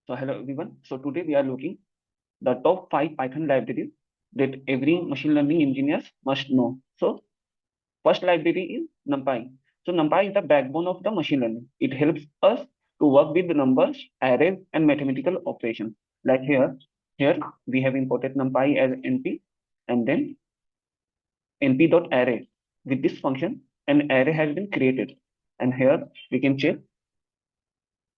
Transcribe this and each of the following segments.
So hello everyone. So today we are looking the top 5 Python libraries that every machine learning engineers must know. So first library is NumPy. So NumPy is the backbone of the machine learning. It helps us to work with the numbers, arrays, and mathematical operations. Like here we have imported NumPy as NP and then np.array. With this function, an array has been created. And here we can check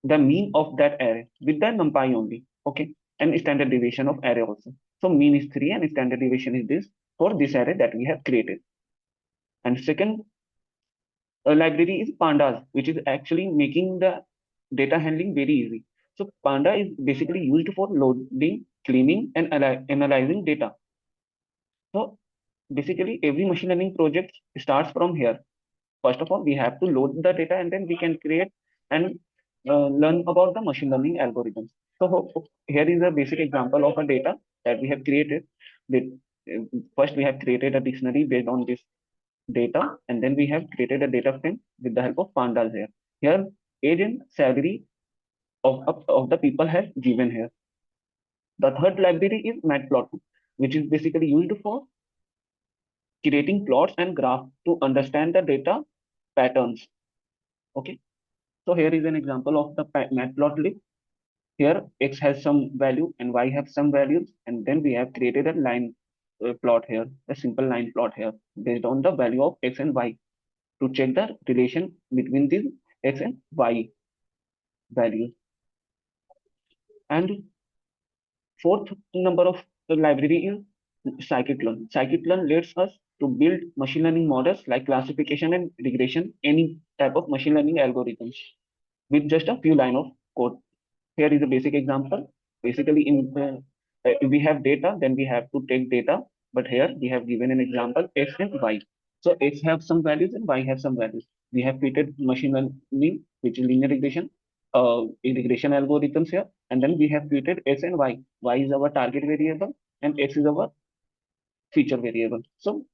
the mean of that array with the NumPy only. Okay, and standard deviation of array also. So mean is 3 and standard deviation is this for this array that we have created. And second library is Pandas, which is actually making the data handling very easy. So Panda is basically used for loading, cleaning, and analyzing data. So basically every machine learning project starts from here. First of all, we have to load the data and then we can create and learn about the machine learning algorithms. So here is a basic example of a data that we have created. First, we have created a dictionary based on this data, and then we have created a data frame with the help of pandas here. Here, age and salary of the people have given here. The third library is Matplotlib, which is basically used for creating plots and graphs to understand the data patterns. Okay. So here is an example of the Matplotlib. Here x has some value and y have some values, and then we have created a line plot here, a simple line plot here based on the value of x and y to check the relation between these x and y values. And fourth number of the library is Scikit-Learn. Scikit-Learn lets us to build machine learning models like classification and regression, any type of machine learning algorithms with just a few lines of code. Here is a basic example. Basically, if we have data, then we have to take data. But here we have given an example x and y. So x have some values and y have some values. We have created machine learning, which is linear regression, regression algorithms here, and then we have created x and y. Y is our target variable, and x is our feature variable. So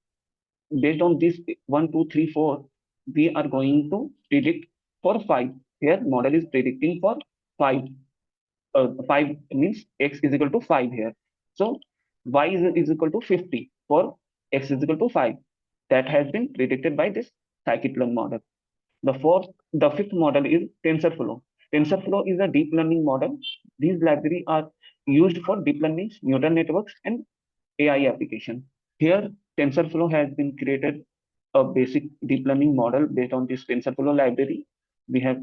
based on this 1, 2, 3, 4, we are going to predict for 5. Here model is predicting for 5. 5 means x is equal to 5 here. So y is equal to 50 for x is equal to 5. That has been predicted by this scikit-learn model. The fifth model is TensorFlow. TensorFlow is a deep learning model. These libraries are used for deep learning, neural networks, and AI application. Here, TensorFlow has been created a basic deep learning model based on this TensorFlow library. We have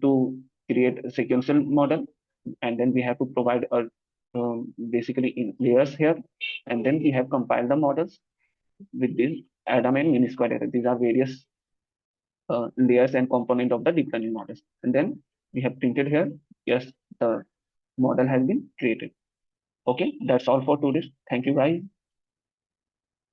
to create a sequential model, and then we have to provide a basically in layers here, and then we have compiled the models with this Adam and mean square error. These are various layers and component of the deep learning models, and then we have printed here. Yes, the model has been created. Okay, that's all for today. Thank you, guys.